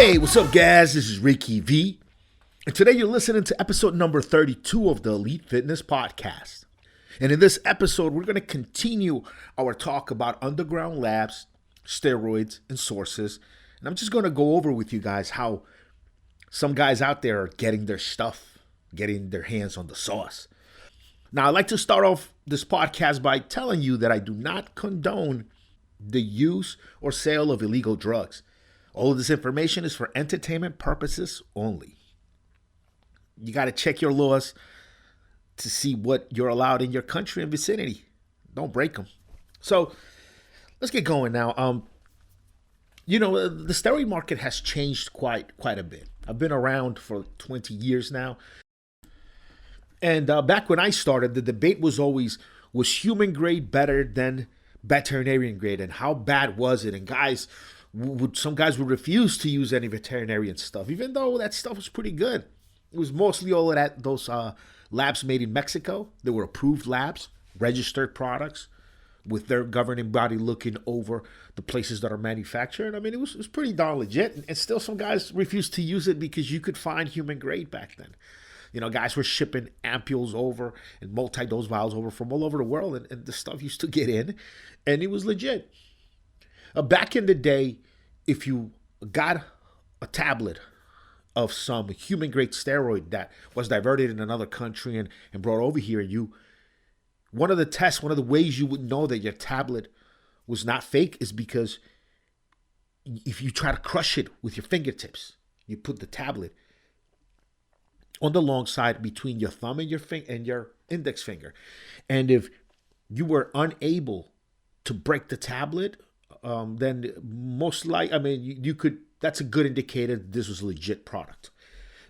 Hey, what's up, guys? This is Ricky V, and today you're listening to episode number 32 of the Elite Fitness Podcast. And in this episode, we're going to continue our talk about underground labs, steroids, and sources. And I'm just going to go over with you guys how some guys out there are getting their stuff, getting their hands on the sauce. Now, I'd like to start off this podcast by telling you that I do not condone the use or sale of illegal drugs. All of this information is for entertainment purposes only. You got to check your laws to see what you're allowed in your country and vicinity. Don't break them. So let's get going now. The steroid market has changed quite a bit. I've been around for 20 years now. And back when I started, the debate was always, was human grade better than veterinarian grade? And how bad was it? And some guys would refuse to use any veterinarian stuff, even though that stuff was pretty good. It was mostly all of those labs made in Mexico. They were approved labs, registered products, with their governing body looking over the places that are manufactured. I mean, it was pretty darn legit. And still some guys refused to use it because you could find human grade back then. You know, guys were shipping ampules over and multi-dose vials over from all over the world, and the stuff used to get in, and it was legit. Back in the day, if you got a tablet of some human-grade steroid that was diverted in another country and brought over here, one of the ways you would know that your tablet was not fake is because if you try to crush it with your fingertips, you put the tablet on the long side between your thumb and your index finger. And if you were unable to break the tablet, then most likely, you could, that's a good indicator that this was a legit product.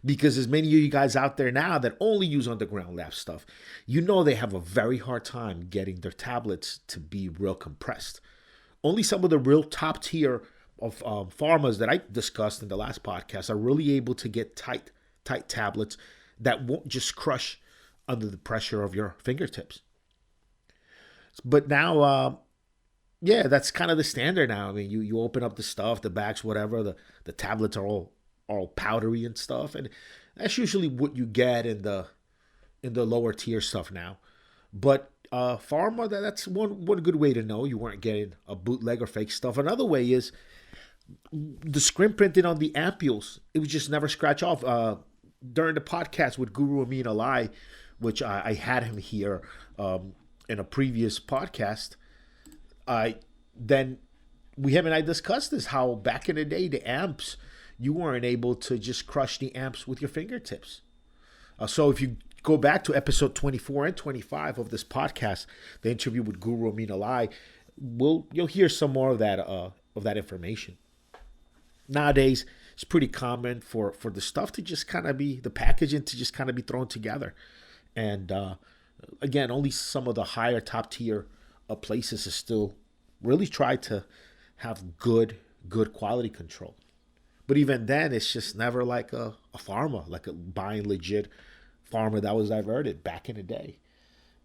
Because as many of you guys out there now that only use underground lab stuff, they have a very hard time getting their tablets to be real compressed. Only some of the real top tier of pharmas that I discussed in the last podcast are really able to get tight tablets that won't just crush under the pressure of your fingertips. But now, that's kind of the standard now. I mean, you open up the stuff, the bags, whatever, the tablets are all powdery and stuff, and that's usually what you get in the lower tier stuff now. But pharma, that's one good way to know you weren't getting a bootleg or fake stuff. Another way is the screen printing on the ampules. It would just never scratch off. During the podcast with Guru Amin Alai, which I had him here in a previous podcast, then him and I discussed this, how back in the day, the amps, you weren't able to just crush the amps with your fingertips. So if you go back to episode 24 and 25 of this podcast, the interview with Guru Amin Alai, you'll hear some more of that information. Nowadays, it's pretty common for the stuff to just kind of be, the packaging to just kind of be thrown together. And again, only some of the higher top tier places is still really try to have good quality control. But even then, it's just never like a pharma, like buying legit pharma that was diverted back in the day.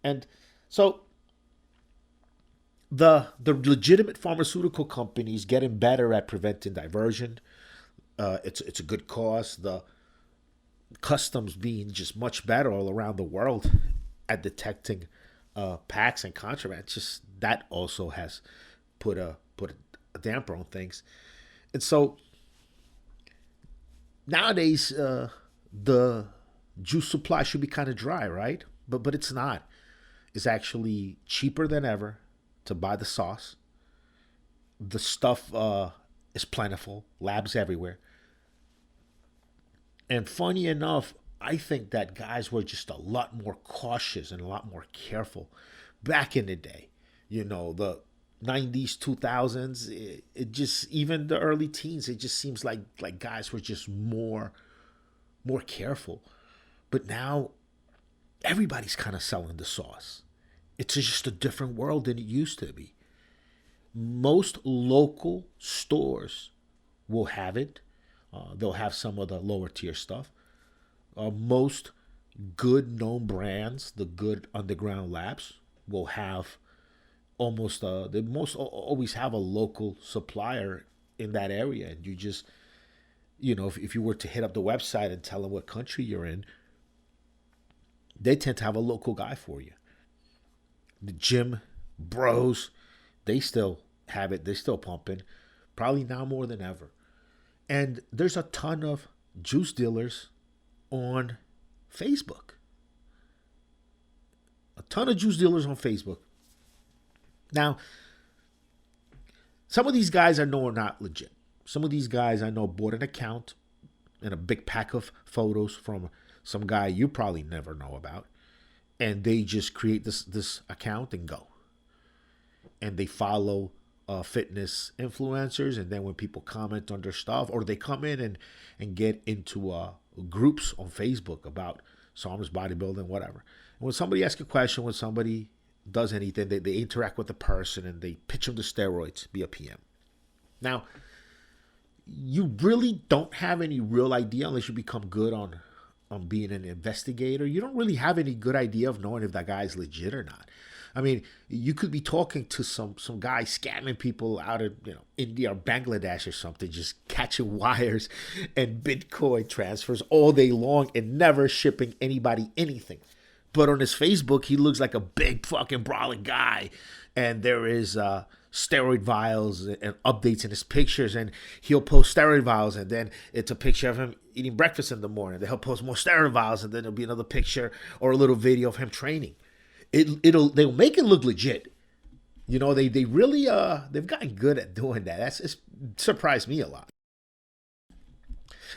And so the legitimate pharmaceutical companies getting better at preventing diversion. It's a good cause. The customs being just much better all around the world at detecting packs and contraband. Just that also has put a damper on things. And so nowadays the juice supply should be kind of dry, right? But it's not. It's actually cheaper than ever to buy the sauce. The stuff is plentiful, labs everywhere. And funny enough, I think that guys were just a lot more cautious and a lot more careful back in the day. The 90s, 2000s, it just, even the early teens, it just seems like guys were just more careful. But now everybody's kind of selling the sauce. It's just a different world than it used to be. Most local stores will have it. They'll have some of the lower tier stuff. Most good known brands, the good underground labs, will have they always have a local supplier in that area, and you just if you were to hit up the website and tell them what country you're in, they tend to have a local guy for you. The gym bros, they still have it. They're still pumping, probably now more than ever. And there's a ton of juice dealers on Facebook. A ton of juice dealers on Facebook. Now, some of these guys I know are not legit. Some of these guys I know bought an account and a big pack of photos from some guy you probably never know about. And they just create this account and go. And they follow fitness influencers. And then when people comment on their stuff, or they come in and get into groups on Facebook about Psalms bodybuilding, whatever. And when somebody asks a question, when somebody does anything, they interact with the person and they pitch them the steroids via PM. Now, you really don't have any real idea unless you become good on being an investigator. You don't really have any good idea of knowing if that guy is legit or not. I mean, you could be talking to some guy scamming people out of India or Bangladesh or something, just catching wires and Bitcoin transfers all day long and never shipping anybody anything. But on his Facebook, he looks like a big fucking brawling guy, and there is steroid vials and updates in his pictures, and he'll post steroid vials, and then it's a picture of him eating breakfast in the morning. Then he'll post more steroid vials, and then there'll be another picture or a little video of him training. They'll make it look legit. They really they've gotten good at doing that. It's surprised me a lot.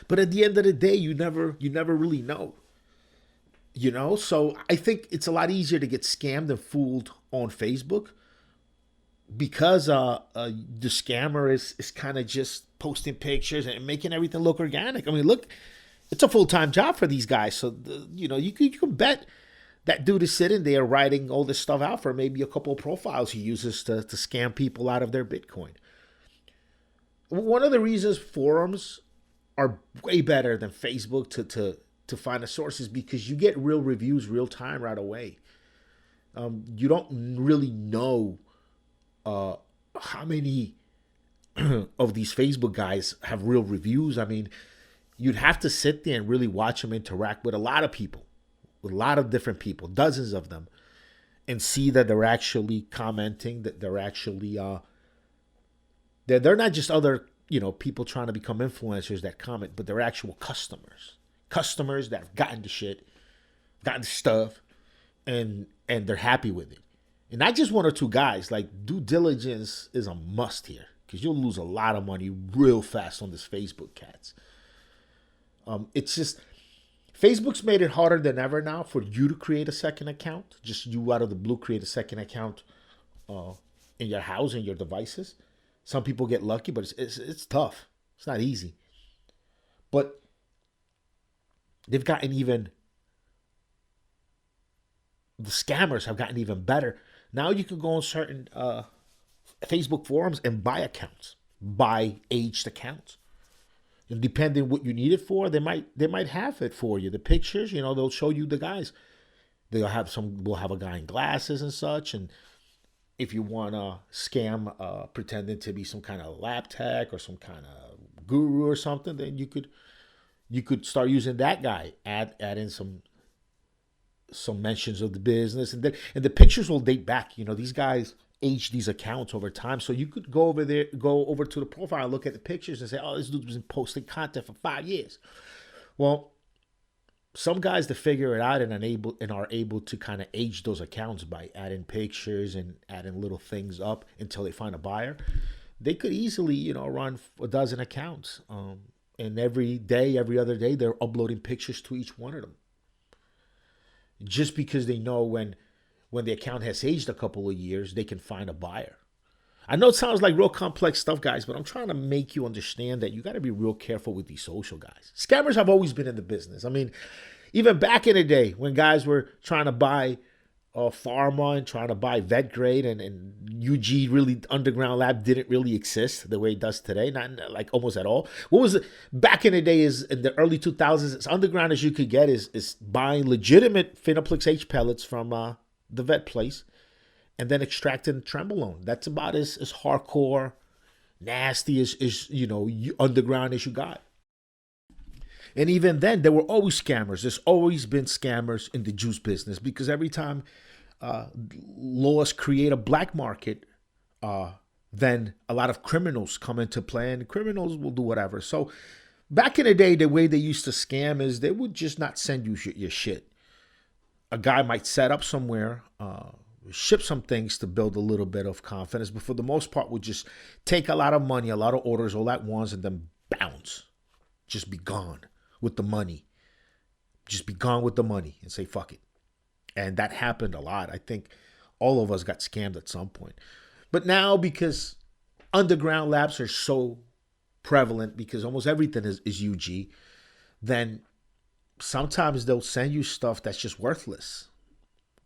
But at the end of the day, you never really know. So I think it's a lot easier to get scammed and fooled on Facebook, because the scammer is kind of just posting pictures and making everything look organic. I mean, look, it's a full-time job for these guys. So, you can bet that dude is sitting there writing all this stuff out for maybe a couple of profiles he uses to scam people out of their Bitcoin. One of the reasons forums are way better than Facebook to find a source is because you get real reviews real time right away. You don't really know how many of these Facebook guys have real reviews. I mean, you'd have to sit there and really watch them interact with a lot of people, with a lot of different people, dozens of them, and see that they're actually commenting, that they're actually they're not just other people trying to become influencers that comment, but they're actual customers that have gotten the shit, gotten the stuff, and they're happy with it. And not just one or two guys. Like, due diligence is a must here, because you'll lose a lot of money real fast on this Facebook, cats. It's just, Facebook's made it harder than ever now for you to create a second account. Just you out of the blue create a second account in your house and your devices. Some people get lucky, but it's tough. It's not easy. But they've gotten even, the scammers have gotten even better. Now you can go on certain Facebook forums and buy accounts, buy aged accounts. And depending what you need it for, they might have it for you. The pictures, they'll show you the guys. We'll have a guy in glasses and such. And if you want to scam pretending to be some kind of lab tech or some kind of guru or something, then you could start using that guy. Add in some mentions of the business, and the pictures will date back. These guys age these accounts over time, so you could go over to the profile and look at the pictures and say, oh, this dude's been posting content for 5 years. Well, some guys that figure it out and are able to kind of age those accounts by adding pictures and adding little things up until they find a buyer, they could easily run a dozen accounts, and every other day they're uploading pictures to each one of them, just because they know when the account has aged a couple of years, they can find a buyer. I know it sounds like real complex stuff, guys, but I'm trying to make you understand that you got to be real careful with these social guys. Scammers have always been in the business. I mean, even back in the day when guys were trying to buy pharma and trying to buy vet grade, and UG really underground lab didn't really exist the way it does today, not like almost at all. What was it back in the day is in the early 2000s, as underground as you could get is buying legitimate Finaplex H pellets from the vet place and then extracting trembolone. That's about as hardcore, nasty as underground as you got. And even then, there were always scammers. There's always been scammers in the juice business because every time laws create a black market, then a lot of criminals come into play, and criminals will do whatever. So back in the day, the way they used to scam is they would just not send you your shit. A guy might set up somewhere, ship some things to build a little bit of confidence, but for the most part would just take a lot of money, a lot of orders all at once, and then bounce. Just be gone with the money. Just be gone with the money and say, fuck it. And that happened a lot. I think all of us got scammed at some point. But now, because underground labs are so prevalent, because almost everything is UG, then sometimes they'll send you stuff that's just worthless.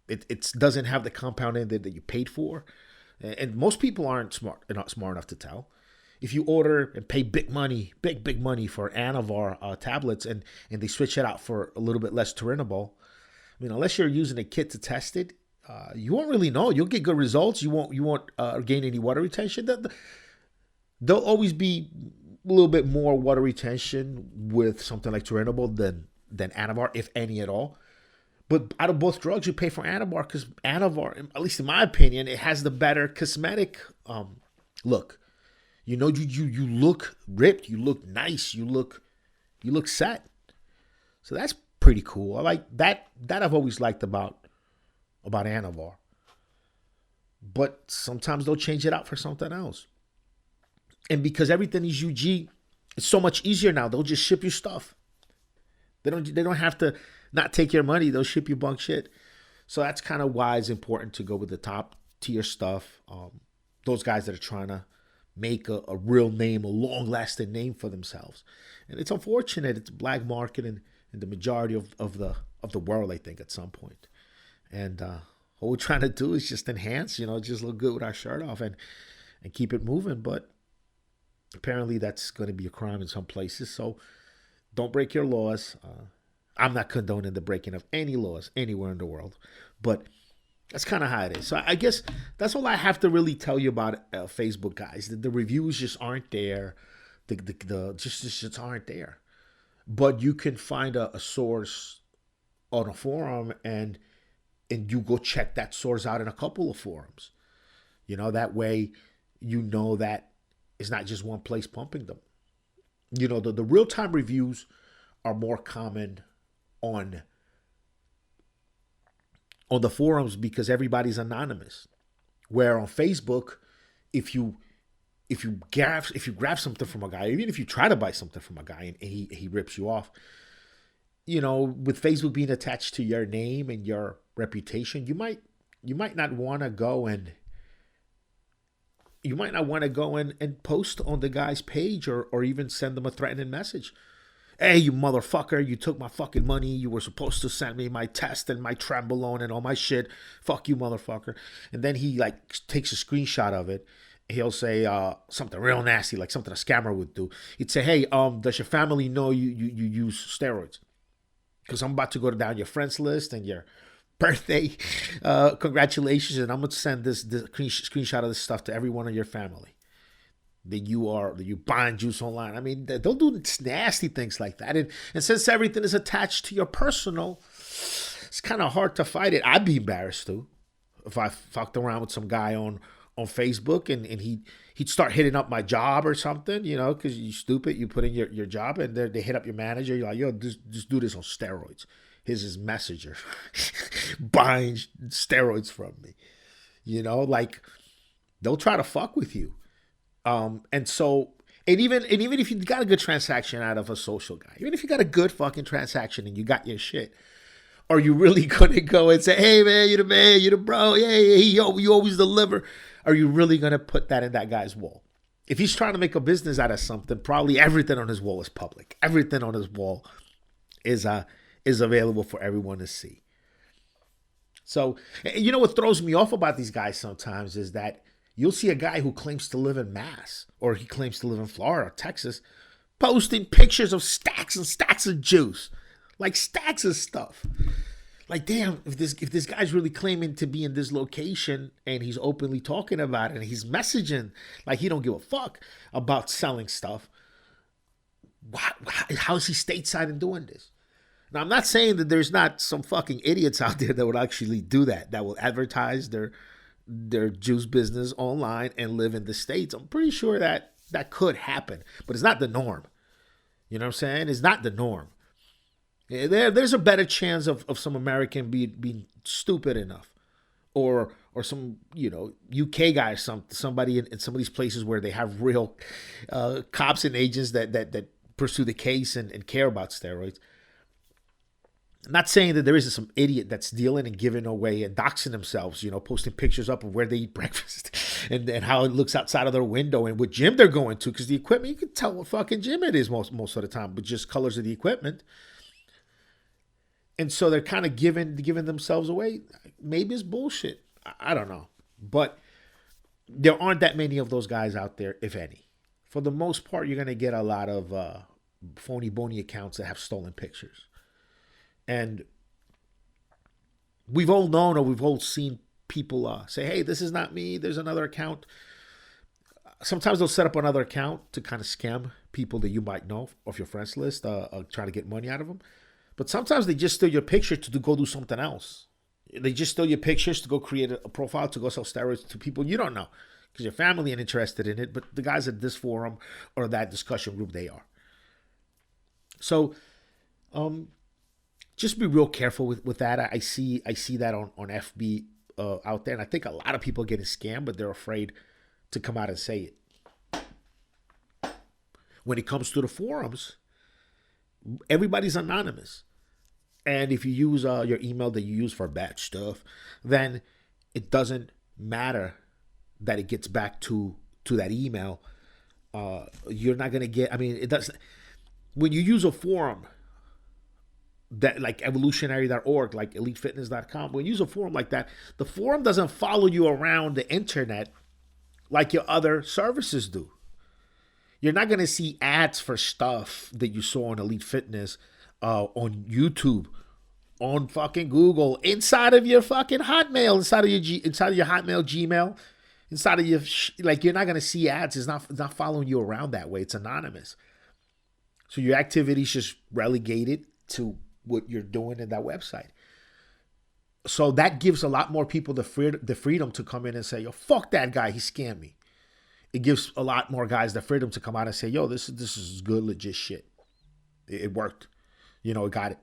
It doesn't have the compound in there that you paid for. And most people aren't smart enough to tell. If you order and pay big money for Anavar tablets, and they switch it out for a little bit less Turinabol, I mean, unless you're using a kit to test it, you won't really know. You'll get good results. You won't gain any water retention. There'll always be a little bit more water retention with something like Turinabol than Anavar, if any at all. But out of both drugs, you pay for Anavar because Anavar, at least in my opinion, it has the better cosmetic look. You know, you look ripped, you look nice, you look set. So that's pretty cool. I like that. That I've always liked about Anavar. But sometimes they'll change it out for something else. And because everything is UG, it's so much easier now. They'll just ship you stuff. They don't have to not take your money. They'll ship you bunk shit. So that's kind of why it's important to go with the top tier stuff. Those guys that are trying to make a real name, a long-lasting name for themselves. And it's unfortunate. It's a black market in the majority of the world, I think, at some point. And what we're trying to do is just enhance, just look good with our shirt off and keep it moving. But apparently that's going to be a crime in some places. So don't break your laws. I'm not condoning the breaking of any laws anywhere in the world. But that's kind of how it is. So I guess that's all I have to really tell you about Facebook, guys. The reviews just aren't there. The just aren't there. But you can find a source on a forum and you go check that source out in a couple of forums. That way that it's not just one place pumping them. The real-time reviews are more common on the forums because everybody's anonymous. Where on Facebook, if you grab something from a guy, even if you try to buy something from a guy and he rips you off, with Facebook being attached to your name and your reputation, you might not want to go and post on the guy's page or even send them a threatening message. Hey, you motherfucker, you took my fucking money. You were supposed to send me my test and my Trenbolone and all my shit. Fuck you, motherfucker. And then he takes a screenshot of it. He'll say something real nasty, like something a scammer would do. He'd say, hey, does your family know you use steroids? Because I'm about to go down your friends list and your birthday. Congratulations. And I'm going to send this screenshot of this stuff to every one of your family. That you buying juice online. I mean, they'll do nasty things like that. And since everything is attached to your personal, it's kind of hard to fight it. I'd be embarrassed too if I fucked around with some guy on Facebook and he'd start hitting up my job or something, because you stupid. You put in your job and they hit up your manager. You're like, yo, just do this on steroids. Here's his messenger buying steroids from me. They'll try to fuck with you. And even if you got a good transaction out of a social guy, even if you got a good fucking transaction and you got your shit, are you really gonna go and say, hey man, you the man, you the bro, hey, yo, you always deliver? Are you really gonna put that in that guy's wall? If he's trying to make a business out of something, probably everything on his wall is public. Everything on his wall is available for everyone to see. So, what throws me off about these guys sometimes is that you'll see a guy who claims to live in Mass or he claims to live in Florida or Texas posting pictures of stacks and stacks of juice, like stacks of stuff. Like, damn, if this guy's really claiming to be in this location and he's openly talking about it and he's messaging like he don't give a fuck about selling stuff, How is he stateside and doing this? Now, I'm not saying that there's not some fucking idiots out there that would actually do that, that will advertise their juice business online and live in the States. I'm pretty sure that that could happen, but it's not the norm. You know what I'm saying? It's not the norm. There's a better chance of some American being stupid enough, or some UK guy, or somebody in some of these places where they have real cops and agents that pursue the case and care about steroids. I'm not saying that there isn't some idiot that's dealing and giving away and doxing themselves, posting pictures up of where they eat breakfast and how it looks outside of their window and what gym they're going to, because the equipment, you can tell what fucking gym it is most of the time, but just colors of the equipment. And so they're kind of giving themselves away. Maybe it's bullshit. I don't know. But there aren't that many of those guys out there, if any. For the most part, you're going to get a lot of phony bony accounts that have stolen pictures. And we've all known, or we've all seen people say, hey, this is not me. There's another account. Sometimes they'll set up another account to kind of scam people that you might know off your friends list, trying to get money out of them. But sometimes they just steal your picture to go do something else. They just steal your pictures to go create a profile to go sell steroids to people you don't know because your family ain't interested in it. But the guys at this forum or that discussion group, they are. So, just be real careful with that. I see that on FB out there, and I think a lot of people are getting scammed, but they're afraid to come out and say it. When it comes to the forums, everybody's anonymous, and if you use your email that you use for bad stuff, then it doesn't matter that it gets back to that email. You're not gonna get. I mean, it doesn't. When you use a forum that like evolutionary.org, like elitefitness.com, when you use a forum like that, the forum doesn't follow you around the internet like your other services do. You're not going to see ads for stuff that you saw on Elite Fitness, on YouTube, on fucking Google, inside of your fucking Hotmail, inside of your Hotmail Gmail, inside of your like. You're not going to see ads. It's not following you around that way. It's anonymous. So your activity is just relegated to what you're doing in that website. So that gives a lot more people the freedom to come in and say, yo, fuck that guy, he scammed me. It gives a lot more guys the freedom to come out and say, yo, this is good, legit shit. It worked. It got it.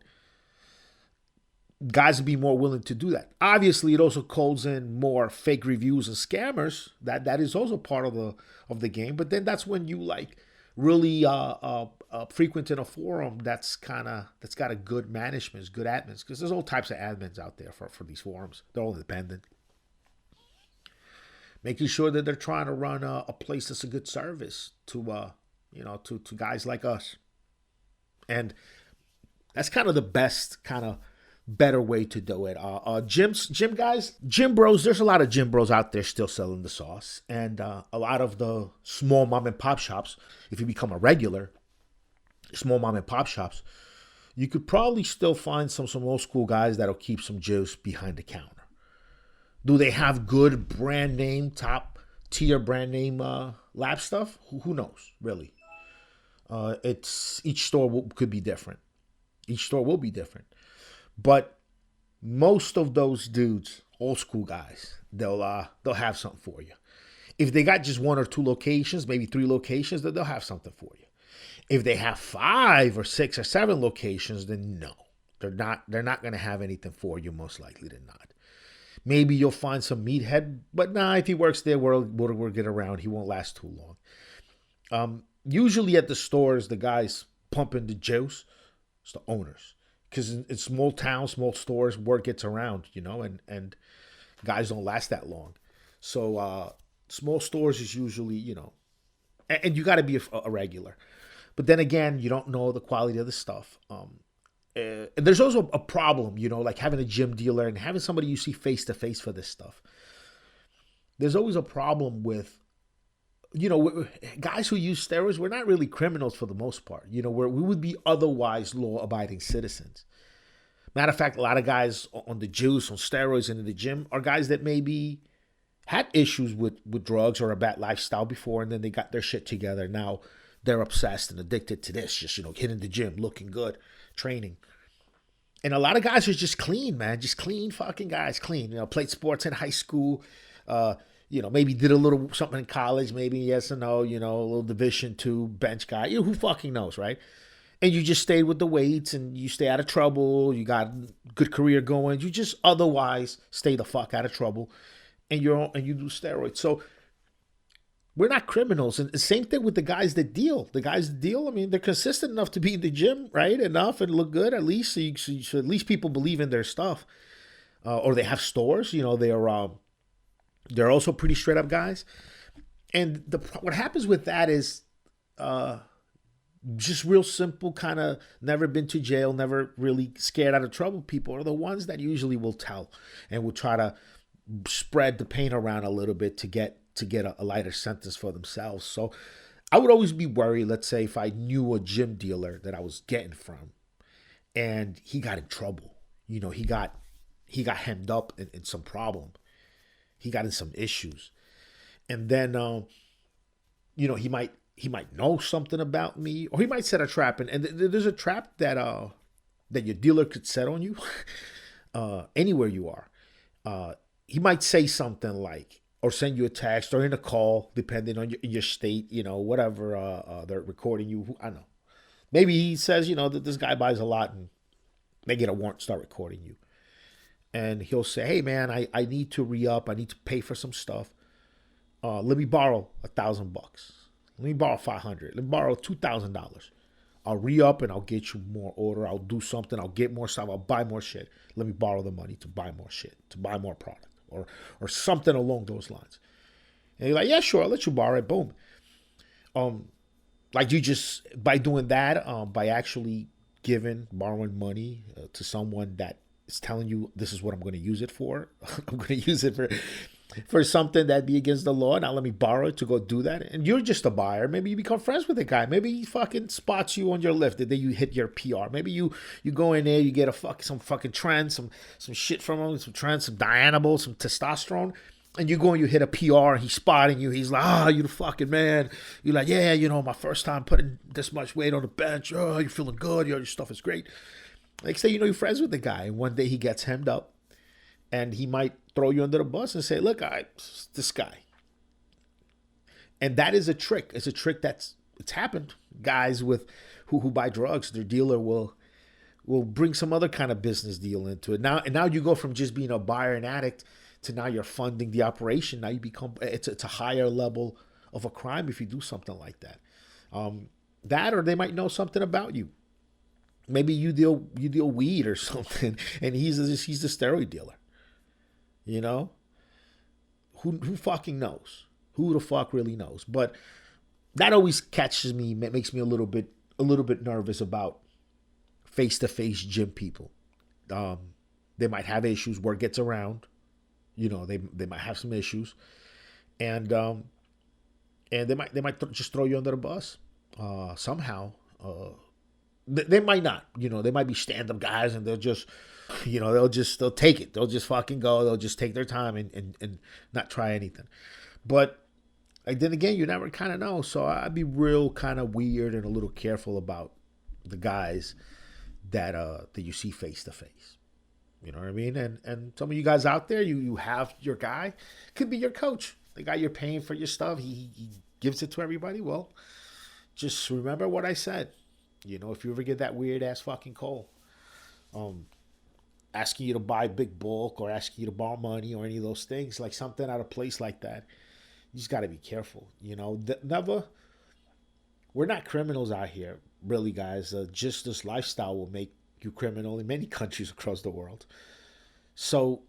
Guys would be more willing to do that. Obviously, it also calls in more fake reviews and scammers. That is also part of the game. But then that's when you like really frequent in a forum that's got a good management, good admins, because there's all types of admins out there for these forums. They're all independent. Making sure that they're trying to run a place that's a good service to guys like us. And that's kind of the best better way to do it. Gym guys, gym bros, there's a lot of gym bros out there still selling the sauce. And a lot of the small mom and pop shops, if you become a regular, small mom and pop shops, you could probably still find some old school guys that'll keep some juice behind the counter. Do they have good brand name, top tier brand name lab stuff? Who knows, really? It's each store could be different. Each store will be different. But most of those dudes, old school guys, they'll have something for you. If they got just 1 or 2 locations, maybe 3 locations, then they'll have something for you. If they have 5 or 6 or 7 locations, then no, they're not going to have anything for you. Most likely than not. Maybe you'll find some meathead, but nah, if he works there, we'll get around. He won't last too long. Usually at the stores, the guys pumping the juice, it's the owners. Because in small towns, small stores, word gets around, and guys don't last that long. So small stores is usually, and you got to be a regular. But then again, you don't know the quality of the stuff. And there's also a problem, like having a gym dealer and having somebody you see face to face for this stuff. There's always a problem with, guys who use steroids, we're not really criminals for the most part. We would be otherwise law-abiding citizens. Matter of fact, a lot of guys on the juice, on steroids, and in the gym are guys that maybe had issues with drugs or a bad lifestyle before, and then they got their shit together. Now they're obsessed and addicted to this, just, hitting the gym, looking good, training. And a lot of guys are just clean, man. Just clean fucking guys, clean. Played sports in high school. Maybe did a little something in college, maybe yes or no, a little Division II bench guy. Who fucking knows, right? And you just stayed with the weights and you stay out of trouble. You got good career going. You just otherwise stay the fuck out of trouble. And you do steroids. So we're not criminals. And the same thing with the guys that deal. The guys that deal, I mean, they're consistent enough to be in the gym, right? Enough and look good at least. So at least people believe in their stuff. Or they have stores. They're also pretty straight up guys. And what happens with that is just real simple, kind of never been to jail, never really scared out of trouble people are the ones that usually will tell and will try to spread the pain around a little bit to get a lighter sentence for themselves. So I would always be worried, let's say, if I knew a gym dealer that I was getting from and he got in trouble. He got hemmed up in some problem. He got in some issues. And then he might know something about me, or he might set a trap. And there's a trap that your dealer could set on you anywhere you are. He might say something like, or send you a text or in a call, depending on your state, whatever they're recording you. I don't know. Maybe he says, that this guy buys a lot and they get a warrant, start recording you. And he'll say, hey, man, I need to re-up. I need to pay for some stuff. Let me borrow $1,000. Let me borrow $500. Let me borrow $2,000. I'll re-up and I'll get you more order. I'll do something. I'll get more stuff. I'll buy more shit. Let me borrow the money to buy more shit, to buy more product or something along those lines. And you're like, yeah, sure. I'll let you borrow it. Boom. Like you just, by doing that, by actually borrowing money to someone that is telling you this is what I'm going to use it for. I'm going to use it for something that'd be against the law. Now let me borrow it to go do that. And you're just a buyer. Maybe you become friends with the guy. Maybe he fucking spots you on your lift. And then you hit your PR. Maybe you go in there, you get some fucking trend, some shit from him, some trend, some Dianabol, some testosterone. And you go and you hit a PR and he's spotting you. He's like, you the fucking man. You're like, yeah, my first time putting this much weight on the bench. Oh, you're feeling good. Your stuff is great. Next thing you know, you're friends with the guy. And one day he gets hemmed up. And he might throw you under the bus and say, look, this guy. And that is a trick. It's a trick it's happened. Guys who buy drugs, their dealer will bring some other kind of business deal into it. Now you go from just being a buyer and addict to now you're funding the operation. Now you become, it's a higher level of a crime if you do something like that. That, or they might know something about you. Maybe you deal weed or something, and he's the steroid dealer. Who fucking knows? Who the fuck really knows? But that always catches me, makes me a little bit nervous about face-to-face gym people. They might have issues, word gets around. They might have some issues, and they might just throw you under the bus somehow. They might not. They might be stand-up guys, and they'll just. They'll take it. They'll just fucking go. They'll just take their time and not try anything. But then again, you never kind of know. So I'd be real kind of weird and a little careful about the guys that you see face to face. You know what I mean? And some of you guys out there, you have your guy. Could be your coach. The guy you're paying for your stuff. He gives it to everybody. Well, just remember what I said. If you ever get that weird ass fucking call. Asking you to buy big bulk or asking you to borrow money or any of those things, like something out of place like that, you just got to be careful. We're not criminals out here, really, guys. Just this lifestyle will make you criminal in many countries across the world. So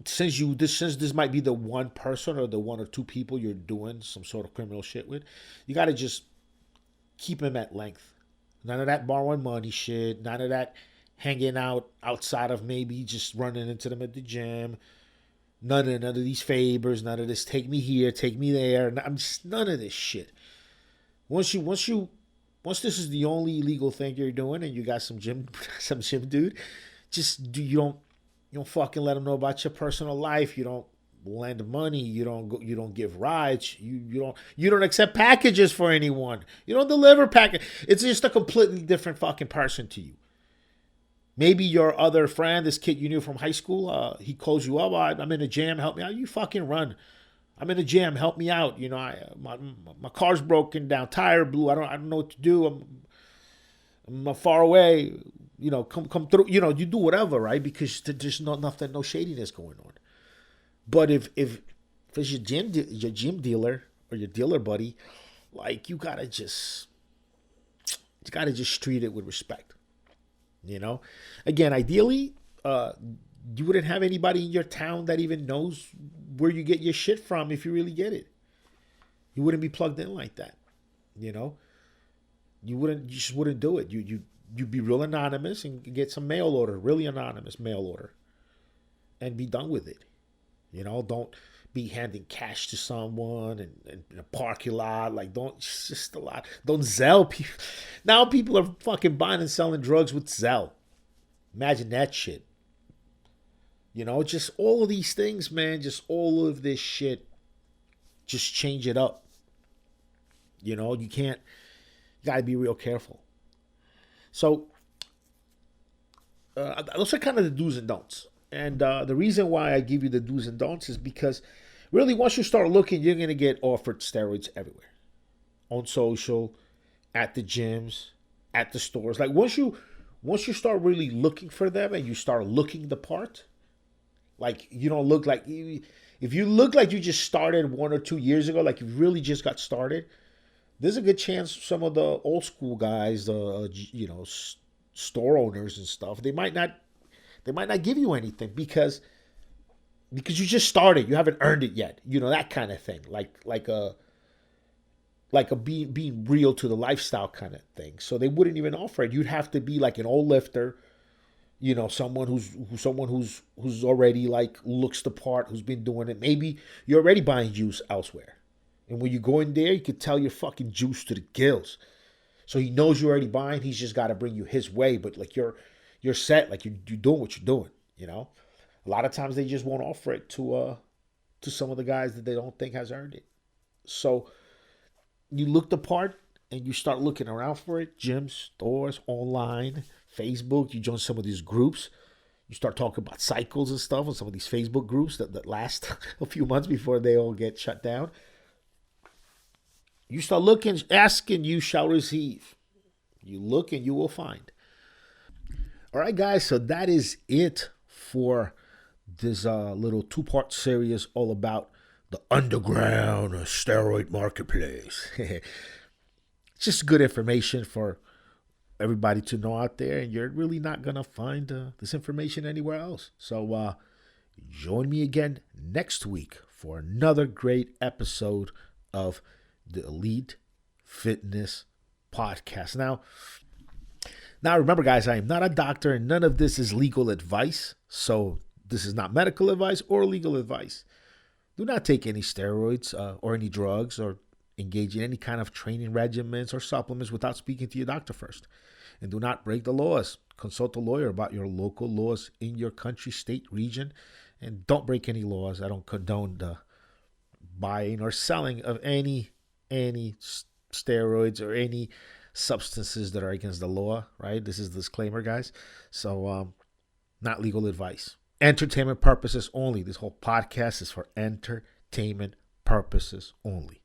since this might be the one person or the one or two people you're doing some sort of criminal shit with, you got to just keep them at length. None of that borrowing money shit. None of that hanging out outside of maybe just running into them at the gym. None of these favors. None of this take me here, take me there. None of this shit. Once this is the only illegal thing you're doing, and you got some gym dude, you don't fucking let them know about your personal life. You don't lend money. You don't go. You don't give rides. You don't accept packages for anyone. You don't deliver package. It's just a completely different fucking person to you. Maybe your other friend, this kid you knew from high school, he calls you up. I'm in a jam. Help me out. You fucking run. I'm in a jam. Help me out. You know, my car's broken down. Tire blew. I don't know what to do. I'm far away. You know, come through. You know, you do whatever, right? Because there's no shadiness going on. But if it's your gym dealer or your dealer buddy, like you gotta just treat it with respect. You know, again, ideally, you wouldn't have anybody in your town that even knows where you get your shit from if you really get it. You wouldn't be plugged in like that. You know, you just wouldn't do it. You'd be real anonymous and get some mail order, really anonymous mail order, and be done with it. You know, don't be handing cash to someone and in a parking lot. Like, it's just a lot. Don't Zelle people. Now people are fucking buying and selling drugs with Zelle. Imagine that shit. You know, just all of these things, man, just all of this shit, just change it up. You know, you gotta be real careful. So, those are kind of the do's and don'ts. And the reason why I give you the do's and don'ts is because really once you start looking, you're going to get offered steroids everywhere. On social, at the gyms, at the stores. Like once you start really looking for them and you start looking the part, like you don't look like, if you look like you just started 1 or 2 years ago, like you really just got started, there's a good chance some of the old school guys, store owners and stuff, they might not give you anything because you just started. You haven't earned it yet. You know, that kind of thing. Like a being real to the lifestyle kind of thing. So they wouldn't even offer it. You'd have to be like an old lifter, you know, someone who's already like looks the part, who's been doing it. Maybe you're already buying juice elsewhere. And when you go in there, you could tell you're fucking juice to the gills. So he knows you're already buying. He's just got to bring you his way. But like you're set, like you're doing what you're doing, you know. A lot of times they just won't offer it to some of the guys that they don't think has earned it. So you look the part and you start looking around for it. Gyms, stores, online, Facebook. You join some of these groups. You start talking about cycles and stuff on some of these Facebook groups that last a few months before they all get shut down. You start looking, asking, you shall receive. You look and you will find. All right, guys, so that is it for this little 2-part series all about the underground steroid marketplace. It's just good information for everybody to know out there, and you're really not going to find this information anywhere else. So join me again next week for another great episode of the Elite Fitness Podcast. Now, remember, guys, I am not a doctor, and none of this is legal advice. So this is not medical advice or legal advice. Do not take any steroids or any drugs or engage in any kind of training regimens or supplements without speaking to your doctor first. And do not break the laws. Consult a lawyer about your local laws in your country, state, region. And don't break any laws. I don't condone the buying or selling of any steroids or any substances that are against the law, right? This is a disclaimer, guys. So, not legal advice. Entertainment purposes only. This whole podcast is for entertainment purposes only.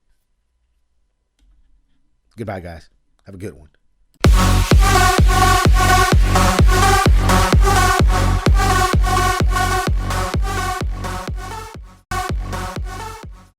Goodbye, guys. Have a good one.